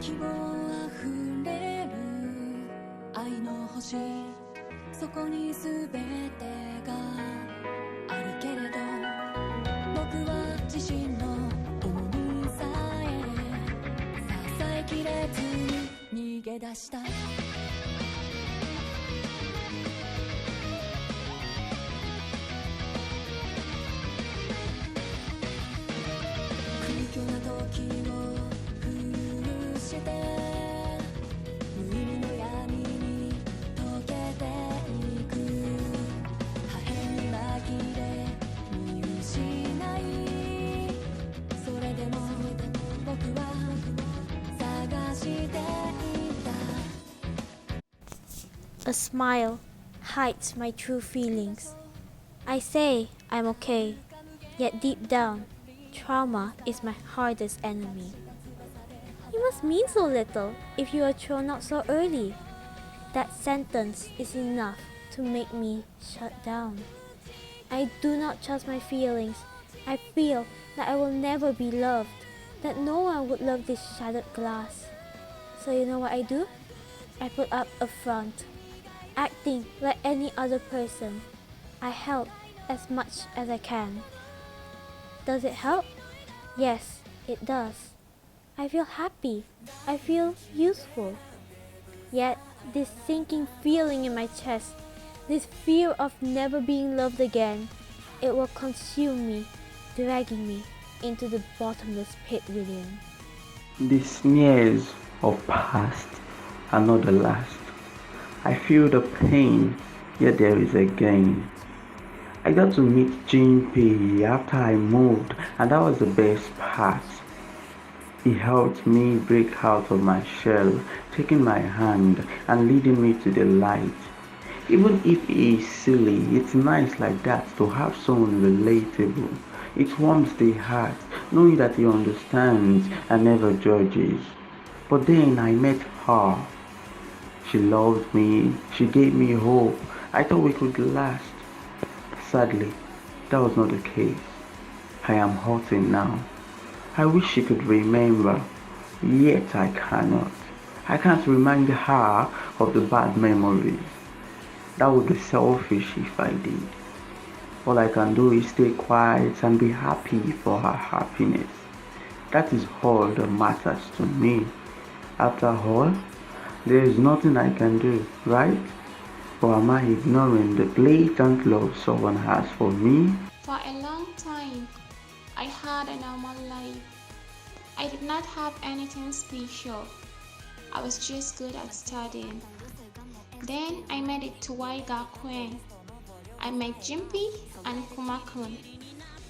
希望あふれる愛の星そこに全てがあるけれど僕は自身の重みさえ支えきれずに逃げ出した空虚な時を封して無意味の闇に溶けていく破片に紛れ見失いそれでも僕は探していた A smile hides my true feelings. I say I'm okay, yet deep down, trauma is my hardest enemy. You must mean so little if you are thrown out so early. That sentence is enough to make me shut down. I do not trust my feelings. I feel that I will never be loved, that no one would love this shattered glass. So you know what I do? I put up a front, acting like any other person. I help as much as I can. Does it help? Yes, it does. I feel happy. I feel useful. Yet, this sinking feeling in my chest, this fear of never being loved again, it will consume me, dragging me into the bottomless pit within. The sneers of past are not the last. I feel the pain, yet there is a gain. I got to meet Jinpei after I moved, and that was the best part. He helped me break out of my shell, taking my hand and leading me to the light. Even if he is silly, it's nice like that to have someone relatable. It warms the heart, knowing that he understands and never judges. But then I met her. She loved me, she gave me hope. I thought we could last. Sadly, that was not the case. I am hurting now. I wish she could remember, yet I cannot. I can't remind her of the bad memories. That would be selfish if I did. All I can do is stay quiet and be happy for her happiness. That is all that matters to me. After all, there is nothing I can do, right? Or am I ignoring the blatant love someone has for me? For a long time, I had a normal life. I did not have anything special. I was just good at studying. Then I made it to Gakuen. I met Jimpy and Kumakun,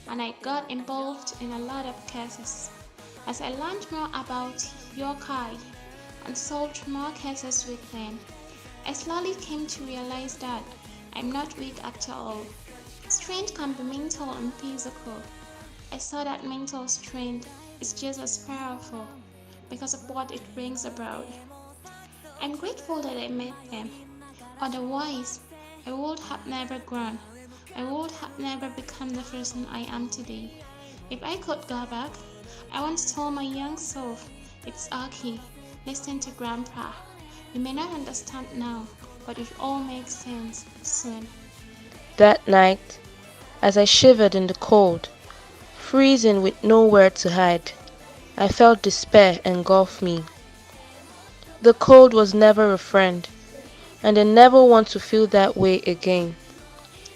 and I got involved in a lot of cases. As I learned more about Youkai and solved more cases with them, I slowly came to realize that I'm not weak at all. Strength can be mental and physical. I saw that mental strength is just as powerful because of what it brings about. I'm grateful that I met them. Otherwise, I would have never grown. I would have never become the person I am today. If I could go back, I once told my young self, it's okay, listen to Grandpa. You may not understand now, but it all makes sense soon. That night, as I shivered in the cold, freezing with nowhere to hide, I felt despair engulf me. The cold was never a friend, and I never want to feel that way again.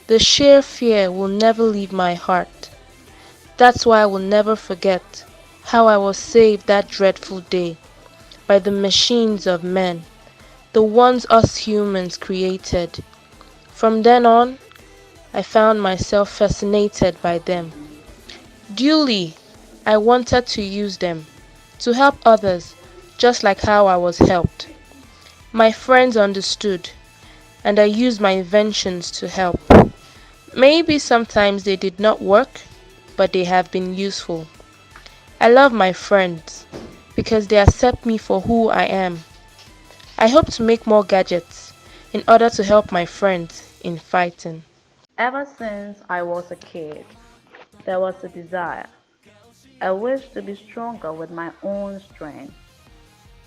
The sheer fear will never leave my heart. That's why I will never forget how I was saved that dreadful day by the machines of men, the ones us humans created. From then on, I found myself fascinated by them. Duly, I wanted to use them to help others just like how I was helped. My friends understood, and I used my inventions to help. Maybe sometimes they did not work, but they have been useful. I love my friends because they accept me for who I am. I hope to make more gadgets in order to help my friends in fighting. Ever since I was a kid, there was a desire, a wish to be stronger with my own strength.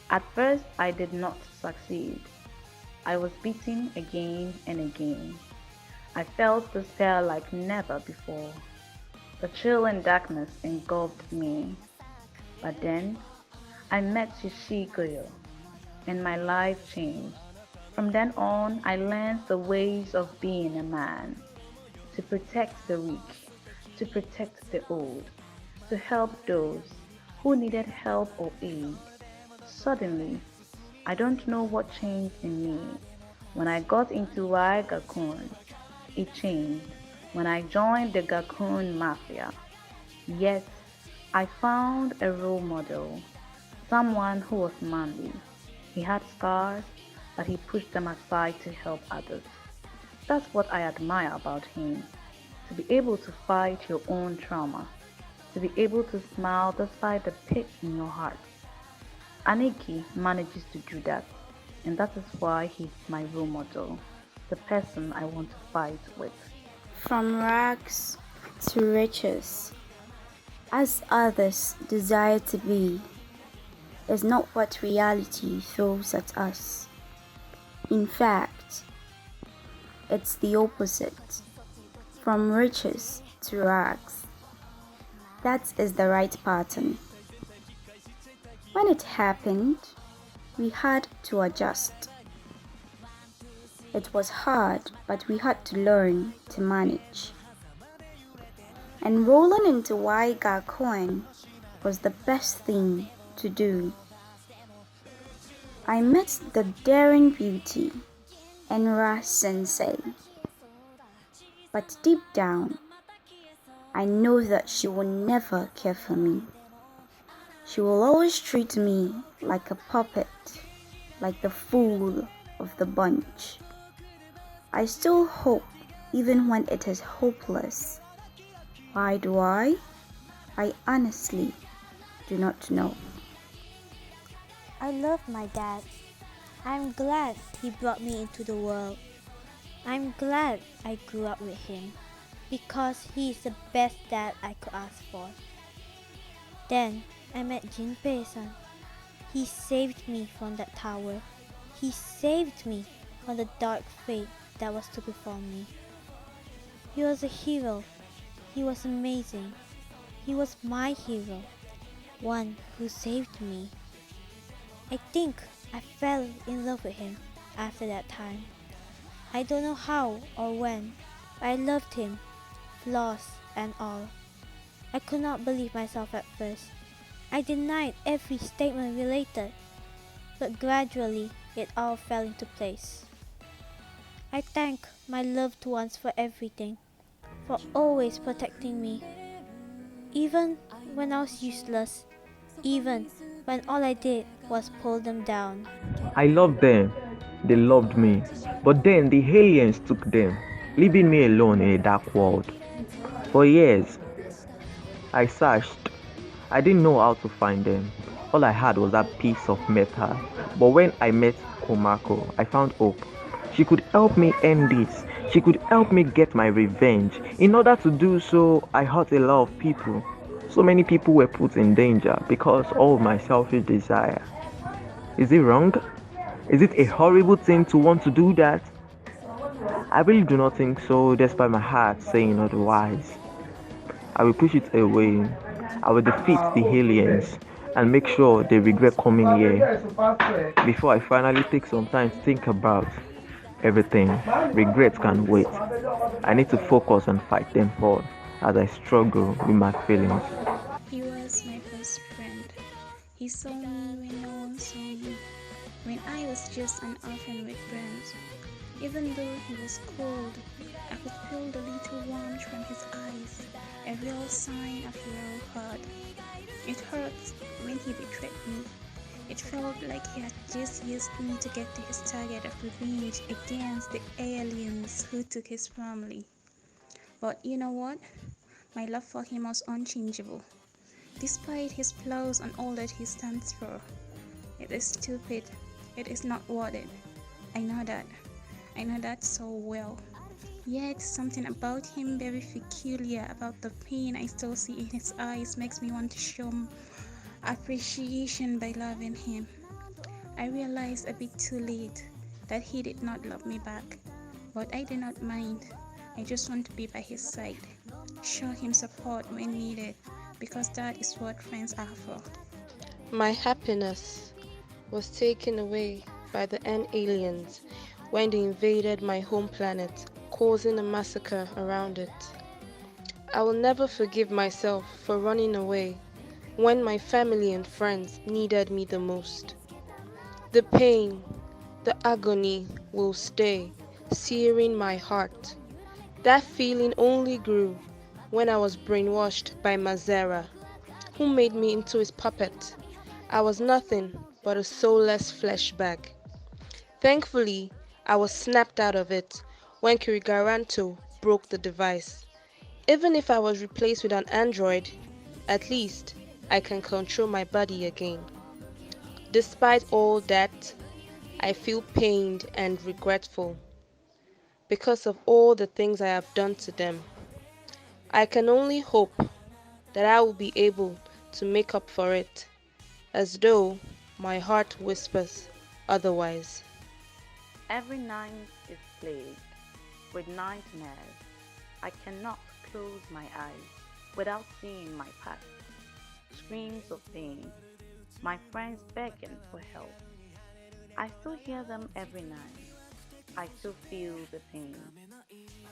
At first, I did not succeed. I was beaten again and again. I felt despair like never before. The chill and darkness engulfed me. But then, I met Shishikoyo, and my life changed. From then on, I learned the ways of being a man, to protect the weak, to protect the old, to help those who needed help or aid. Suddenly, I don't know what changed in me. When I got into Gakuen, it changed. When I joined the Gakuen Mafia, yet I found a role model, someone who was manly. He had scars, but he pushed them aside to help others. That's what I admire about him. To be able to fight your own trauma, to be able to smile despite the pit in your heart. Aniki manages to do that, and that is why he's my role model, the person I want to fight with. From rags to riches, as others desire to be, is not what reality throws at us. In fact, it's the opposite. From riches to rags. That is the right pattern. When it happened, we had to adjust. It was hard, but we had to learn to manage. And rolling into Gakuen was the best thing to do. I met the daring beauty, Enra Sensei. But deep down, I know that she will never care for me. She will always treat me like a puppet, like the fool of the bunch. I still hope even when it is hopeless. Why do I? I honestly do not know. I love my dad. I'm glad he brought me into the world. I'm glad I grew up with him because he is the best dad I could ask for. Then I met Jinpei-san. He saved me from that tower. He saved me from the dark fate that was to befall me. He was a hero. He was amazing. He was my hero, one who saved me. I think I fell in love with him after that time. I don't know how or when, but I loved him, flaws and all. I could not believe myself at first. I denied every statement related, but gradually it all fell into place. I thank my loved ones for everything, for always protecting me. Even when I was useless, even when all I did was pull them down. I loved them. They loved me. But then the aliens took them, leaving me alone in a dark world. For years, I searched. I didn't know how to find them. All I had was that piece of metal. But when I met Komako, I found hope. She could help me end this. She could help me get my revenge. In order to do so, I hurt a lot of people. So many people were put in danger because of my selfish desire. Is it wrong? Is it a horrible thing to want to do that? I really do not think so, despite my heart saying otherwise. I will push it away. I will defeat the aliens and make sure they regret coming here. Before I finally take some time to think about everything, regret can wait. I need to focus and fight them forward as I struggle with my feelings. He was my best friend. He saw me when no one saw me, when I was just an orphan with brains. Even though he was cold, I could feel the little warmth from his eyes, a real sign of real heart. It hurt when he betrayed me. It felt like he had just used me to get to his target of revenge against the aliens who took his family. But you know what? My love for him was unchangeable. Despite his flaws and all that he stands for, it is stupid. It is not worth it. I know that. I know that so well. Yet something about him very peculiar, about the pain I still see in his eyes, makes me want to show appreciation by loving him. I realized a bit too late that he did not love me back, but I did not mind. I just want to be by his side, show him support when needed, because that is what friends are for. My happiness was taken away by the Ant aliens when they invaded my home planet, causing a massacre around it. I will never forgive myself for running away when my family and friends needed me the most. The pain, the agony will stay, searing my heart. That feeling only grew when I was brainwashed by Mazera, who made me into his puppet. I was nothing but a soulless flesh bag. Thankfully, I was snapped out of it when Kirigaranto broke the device. Even if I was replaced with an android, at least I can control my body again. Despite all that, I feel pained and regretful because of all the things I have done to them. I can only hope that I will be able to make up for it, as though my heart whispers otherwise. Every night is plagued with nightmares. I cannot close my eyes without seeing my past. Screams of pain, my friends begging for help. I still hear them every night. I still feel the pain.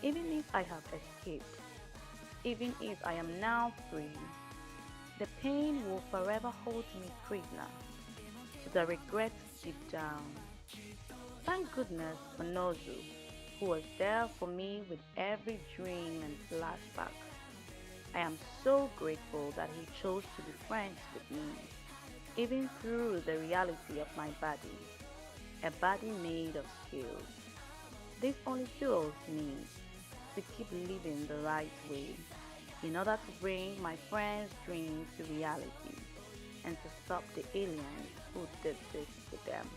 Even if I have escaped, even if I am now free, the pain will forever hold me prisoner to the regret deep down. Thank goodness for Nozu, who was there for me with every dream and flashback. I am so grateful that he chose to be friends with me, even through the reality of my body, a body made of skills. This only fuels me to keep living the right way in order to bring my friends' dreams to reality and to stop the aliens who did this to them.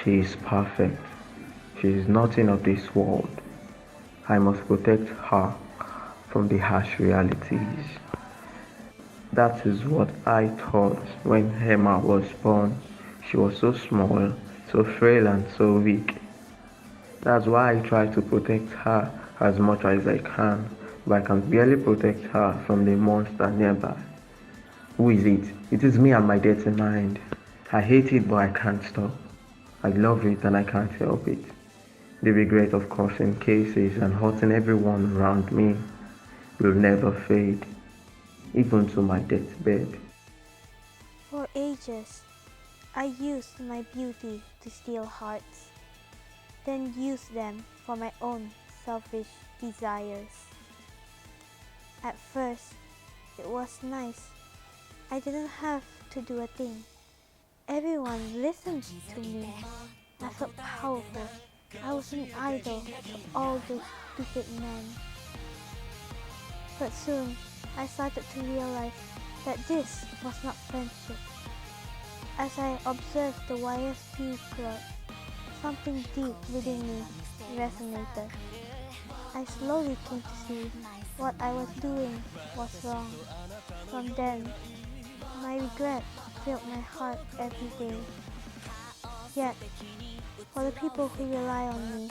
She is perfect. She is nothing of this world. I must protect her from the harsh realities. That is what I thought when Emma was born. She was so small, so frail and so weak. That's why I try to protect her as much as I can, but I can barely protect her from the monster nearby. Who is it? It is me and my dirty mind. I hate it, but I can't stop. I love it and I can't help it. The regret of causing cases and hurting everyone around me will never fade, even to my deathbed. For ages, I used my beauty to steal hearts, then used them for my own selfish desires. At first, it was nice. I didn't have to do a thing. Everyone listened to me. I felt powerful. I was an idol to all those stupid men. But soon, I started to realize that this was not friendship. As I observed the YSP club, something deep within me resonated. I slowly came to see what I was doing was wrong. From then, my regret filled my heart every day. Yet, For the people who rely on me,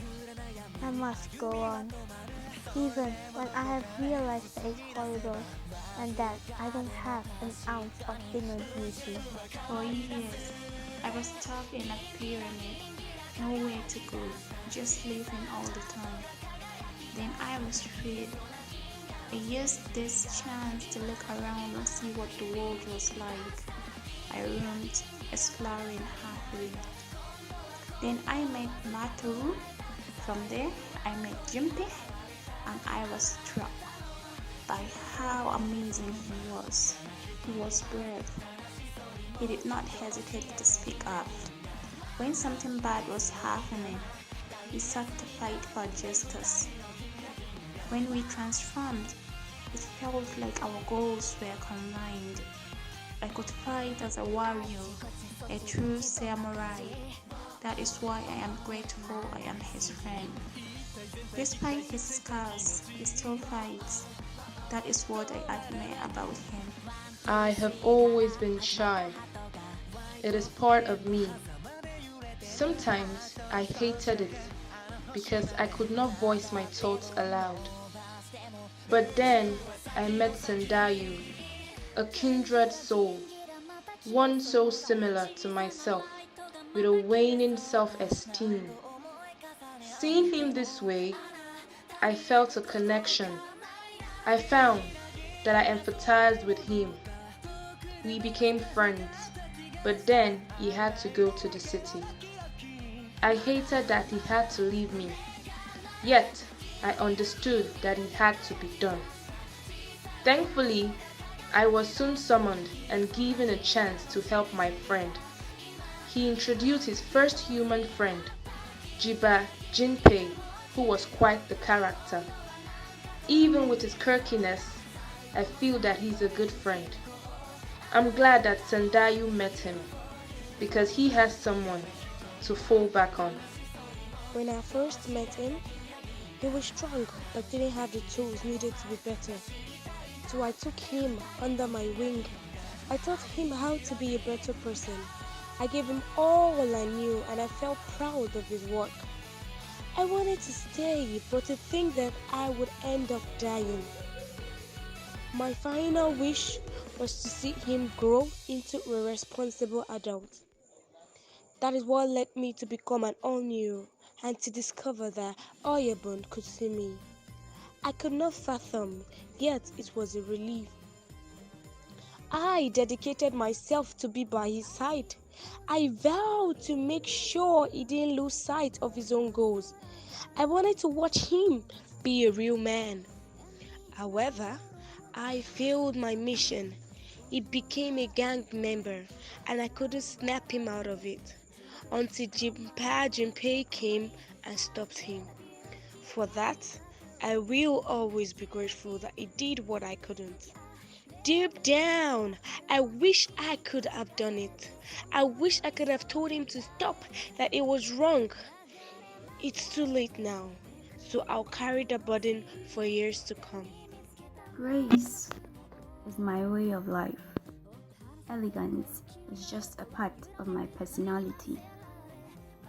I must go on. Even when I have realized that it's horrible and that I don't have an ounce of inner beauty. For years, I was stuck in a pyramid, nowhere to go, just living all the time. Then I was freed. I used this chance to look around and see what the world was like. I roamed, exploring happily. Then I met Matoru. From there, I met Jimpe, and I was struck by how amazing he was. He was brave. He did not hesitate to speak up. When something bad was happening, he sought to fight for justice. When we transformed, it felt like our goals were combined. I could fight as a warrior, a true samurai. That is why I am grateful I am his friend. Despite his scars, he still fights. That is what I admire about him. I have always been shy. It is part of me. Sometimes I hated it because I could not voice my thoughts aloud. But then I met Sandayu, a kindred soul, one so similar to myself, with a waning self-esteem. Seeing him this way, I felt a connection. I found that I empathized with him. We became friends, but then he had to go to the city. I hated that he had to leave me, yet I understood that it had to be done. Thankfully, I was soon summoned and given a chance to help my friend. He introduced his first human friend, Jiba Jinpei, who was quite the character. Even with his quirkiness, I feel that he's a good friend. I'm glad that Sandayu met him, because he has someone to fall back on. When I first met him, he was strong but didn't have the tools needed to be better. So I took him under my wing. I taught him how to be a better person. I gave him all I knew and I felt proud of his work. I wanted to stay, but to think that I would end up dying. My final wish was to see him grow into a responsible adult. That is what led me to become an all-new and to discover that Oyabun could see me. I could not fathom, yet it was a relief. I dedicated myself to be by his side. I vowed to make sure he didn't lose sight of his own goals. I wanted to watch him be a real man. However, I failed my mission. He became a gang member and I couldn't snap him out of it until Jinpei came and stopped him. For that, I will always be grateful that he did what I couldn't. Deep down, I wish I could have done it. I wish I could have told him to stop, that it was wrong. It's too late now, so I'll carry the burden for years to come. Grace is my way of life. Elegance is just a part of my personality,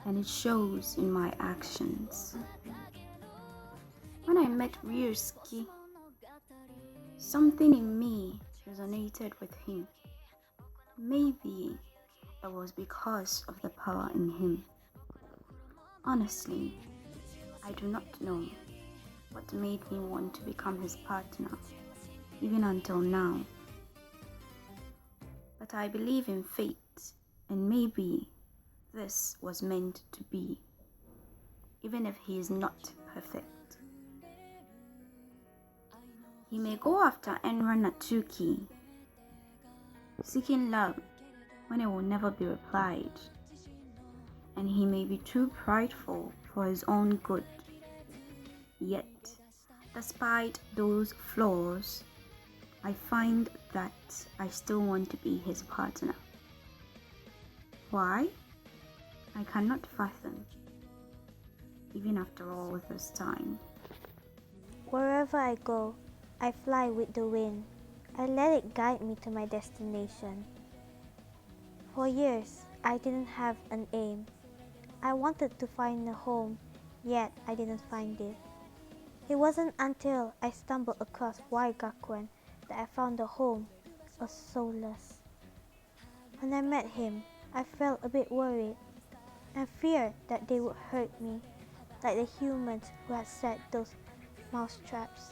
and it shows in my actions. When I met Ryusuke, something in me resonated with him. Maybe it was because of the power in him. Honestly, I do not know what made me want to become his partner, even until now. But I believe in fate, and maybe this was meant to be, even if he is not perfect. He may go after Enra Natsuki, seeking love when it will never be replied, and he may be too prideful for his own good. Yet, despite those flaws, I find that I still want to be his partner. Why? I cannot fathom, even after all this time. Wherever I go, I fly with the wind. I let it guide me to my destination. For years, I didn't have an aim. I wanted to find a home, yet I didn't find it. It wasn't until I stumbled across Gakuen that I found a home, a solace. When I met him, I felt a bit worried and feared that they would hurt me, like the humans who had set those mousetraps.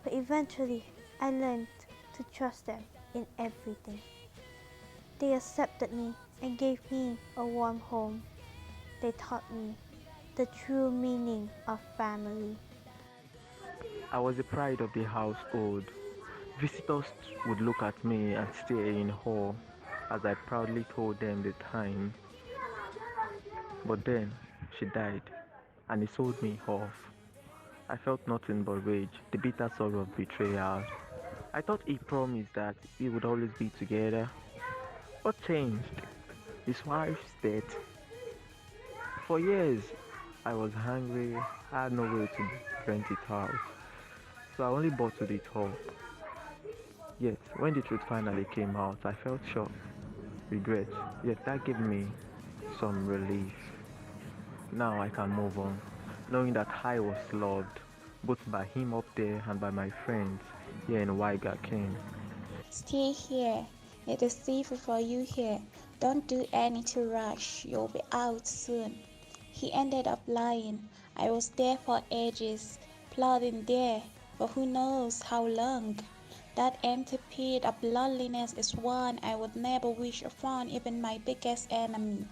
But eventually, I learned to trust them in everything. They accepted me and gave me a warm home. They taught me the true meaning of family. I was the pride of the household. Visitors would look at me and stare in awe as I proudly told them the time. But then she died and it sold me off. I felt nothing but rage, the bitter sorrow of betrayal. I thought he promised that we would always be together. What changed? His wife's death. For years, I was hungry, I had no way to rent it out. So I only bottled it up. Yet, when the truth finally came out, I felt shock, regret, yet that gave me some relief. Now I can move on, knowing that I was loved, both by him up there and by my friends here in Gakuen. Stay here. It is safer for you here. Don't do any to rush. You'll be out soon. He ended up lying. I was there for ages, plodding there for who knows how long. That empty pit of loneliness is one I would never wish upon even my biggest enemy.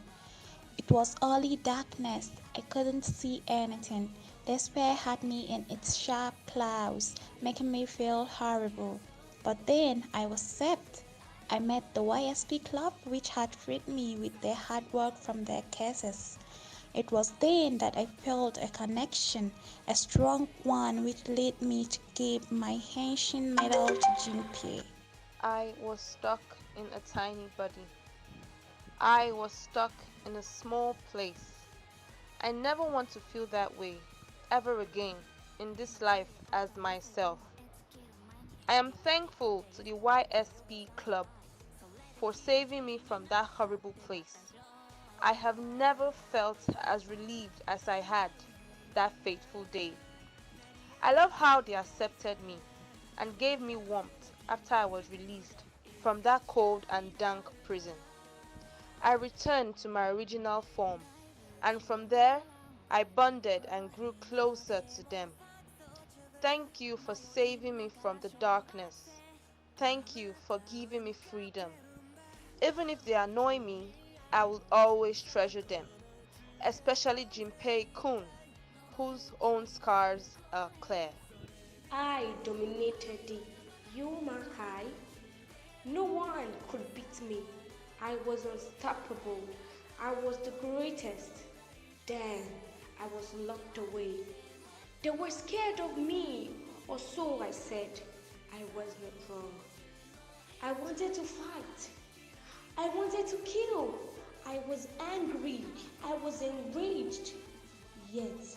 It was only darkness. I couldn't see anything. Despair had me in its sharp claws, making me feel horrible. But then I was saved. I met the YSP club, which had freed me with their hard work from their cases. It was then that I felt a connection, a strong one, which led me to give my ancient medal to Jinpei. I was stuck in a tiny body. I was stuck in a small place. I never want to feel that way ever again in this life as myself. I am thankful to the YSP Club for saving me from that horrible place. I have never felt as relieved as I had that fateful day. I love how they accepted me and gave me warmth after I was released from that cold and dank prison. I returned to my original form, and from there I bonded and grew closer to them. Thank you for saving me from the darkness. Thank you for giving me freedom. Even if they annoy me, I will always treasure them, especially Jinpei-kun, whose own scars are clear. I dominated the Youkai. No one could beat me. I was unstoppable. I was the greatest. Then I was locked away. They were scared of me, or so I said. I was not wrong. I wanted to fight. I wanted to kill. I was angry. I was enraged. Yet,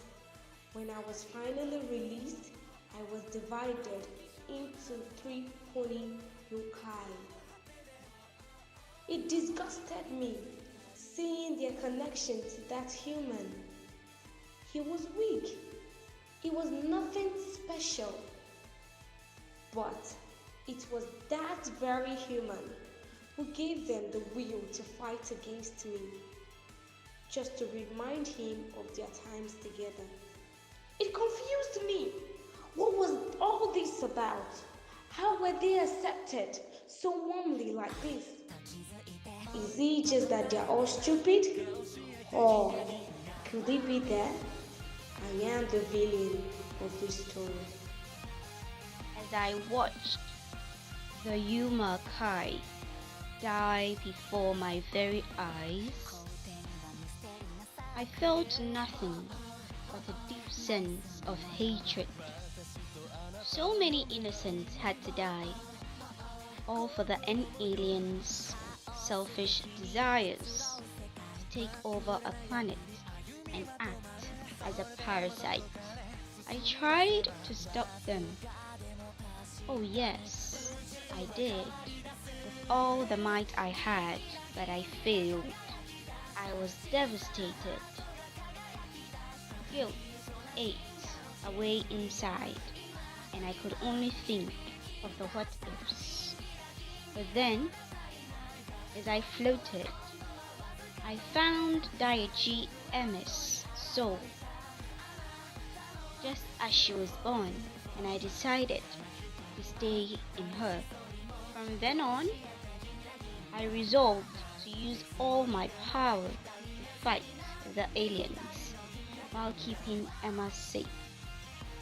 when I was finally released, I was divided into 3 pony yokai. It disgusted me seeing their connection to that human. He was weak. He was nothing special. But it was that very human who gave them the will to fight against me, just to remind him of their times together. It confused me. What was all this about? How were they accepted so warmly like this? Is it just that they're all stupid? Or could it be that I am the villain of this story? As I watched the Youkai die before my very eyes, I felt nothing but a deep sense of hatred. So many innocents had to die, all for the aliens' selfish desires to take over a planet and act as a parasite. I tried to stop them. Oh yes, I did, with all the might I had, but I failed. I was devastated. Guilt ate away inside, and I could only think of the what ifs. But then, as I floated, I found Daichi Emma's soul, just as she was born, and I decided to stay in her. From then on, I resolved to use all my power to fight the aliens while keeping Emma safe.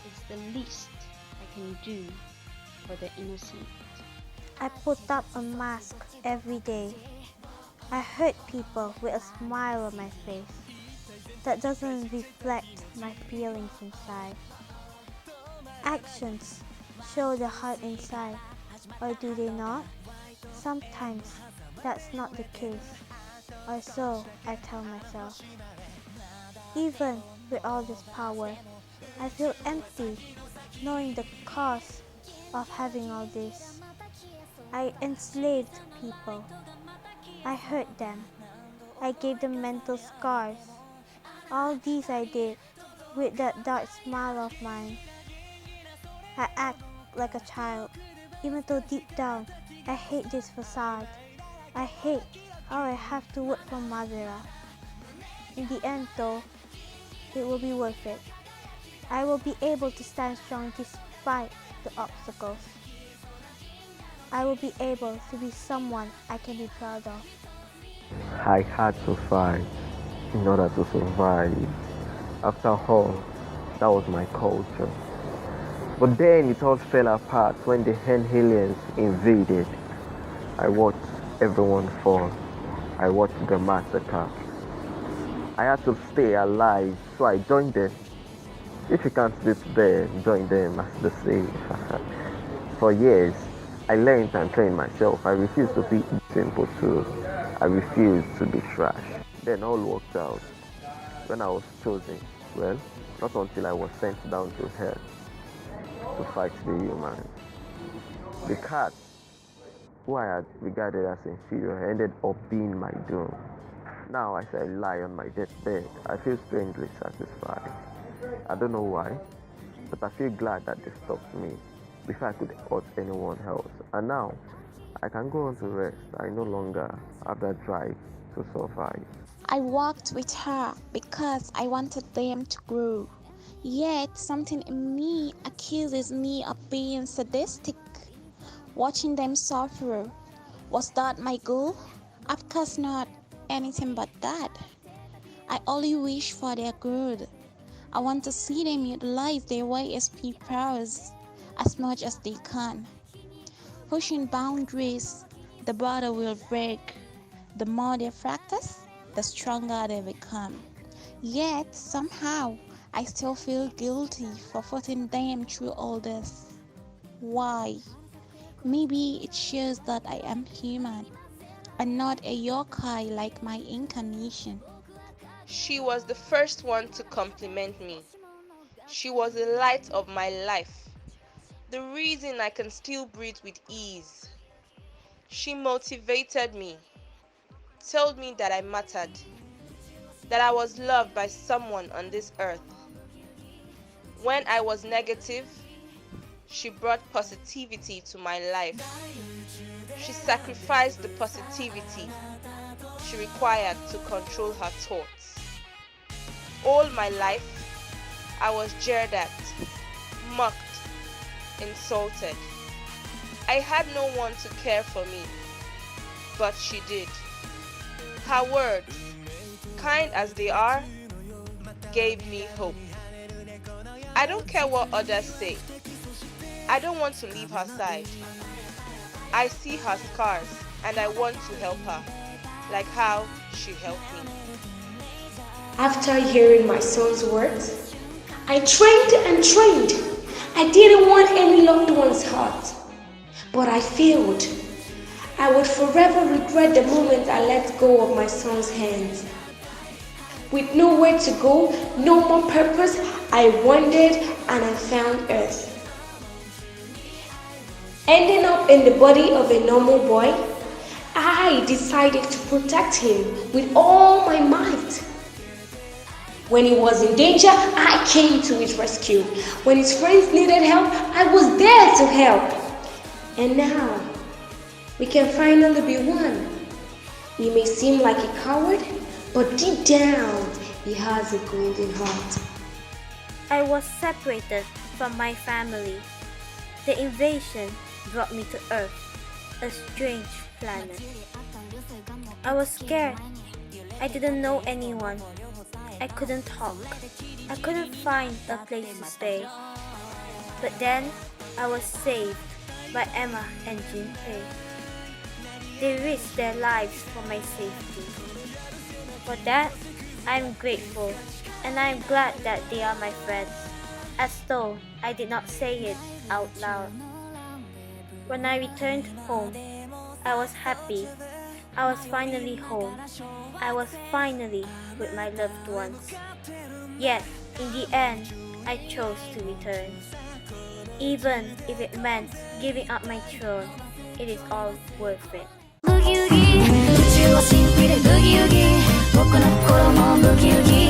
It's the least I can do for the innocent. I put up a mask every day. I hurt people with a smile on my face that doesn't reflect my feelings inside. Actions show the heart inside, or do they not? Sometimes that's not the case, or so I tell myself. Even with all this power, I feel empty knowing the cost of having all this. I enslaved people. I hurt them. I gave them mental scars. All these I did with that dark smile of mine. I act like a child, even though deep down I hate this facade. I hate how I have to work for Madara. In the end though, it will be worth it. I will be able to stand strong despite the obstacles. I will be able to be someone I can be proud of. I had to fight in order to survive. After all, that was my culture. But then it all fell apart when the hen aliens invaded. I watched everyone fall. I watched the massacre. I had to stay alive, so I joined them. If you can't beat them, join them, as they say. For years, I learned and trained myself. I refused to be simple too. I refused to be trash. Then all worked out. When I was chosen, well, not until I was sent down to hell to fight the humans. The cat, who I had regarded as inferior, ended up being my doom. Now as I lie on my deathbed, I feel strangely satisfied. I don't know why, but I feel glad that they stopped me before I could hurt anyone else. And now, I can go on to rest. I no longer have that drive to survive. I walked with her because I wanted them to grow. Yet something in me accuses me of being sadistic. Watching them suffer, was that my goal? Of course not, anything but that. I only wish for their good. I want to see them utilize their YSP powers as much as they can. Pushing boundaries, the border will break. The more they practice, the stronger they become. Yet, somehow, I still feel guilty for putting them through all this. Why? Maybe it shows that I am human and not a yokai like my incarnation. She was the first one to compliment me. She was the light of my life, the reason I can still breathe with ease. She motivated me, told me that I mattered, that I was loved by someone on this earth. When I was negative, she brought positivity to my life. She sacrificed the positivity she required to control her thoughts. All my life, I was jeered at, mocked, insulted. I had no one to care for me, but she did. Her words, kind as they are, gave me hope. I don't care what others say. I don't want to leave her side. I see her scars and I want to help her, like how she helped me. After hearing my son's words, I trained and trained. I didn't want any loved one's heart, but I failed. I would forever regret the moment I let go of my son's hands. With nowhere to go, no more purpose, I wandered and I found Earth. Ending up in the body of a normal boy, I decided to protect him with all my might. When he was in danger, I came to his rescue. When his friends needed help, I was there to help. And now, we can finally be one. He may seem like a coward, but deep down, he has a golden heart. I was separated from my family. The invasion brought me to Earth, a strange planet. I was scared. I didn't know anyone. I couldn't talk. I couldn't find a place to stay. But then, I was saved by Emma and Junpei. They risked their lives for my safety. For that, I'm grateful, and I'm glad that they are my friends, as though I did not say it out loud. When I returned home, I was happy. I was finally home. I was finally with my loved ones. Yet, in the end, I chose to return. Even if it meant giving up my throne, it is all worth it. ブギウギ宇宙は神秘でブギウギ僕の心もブギウギ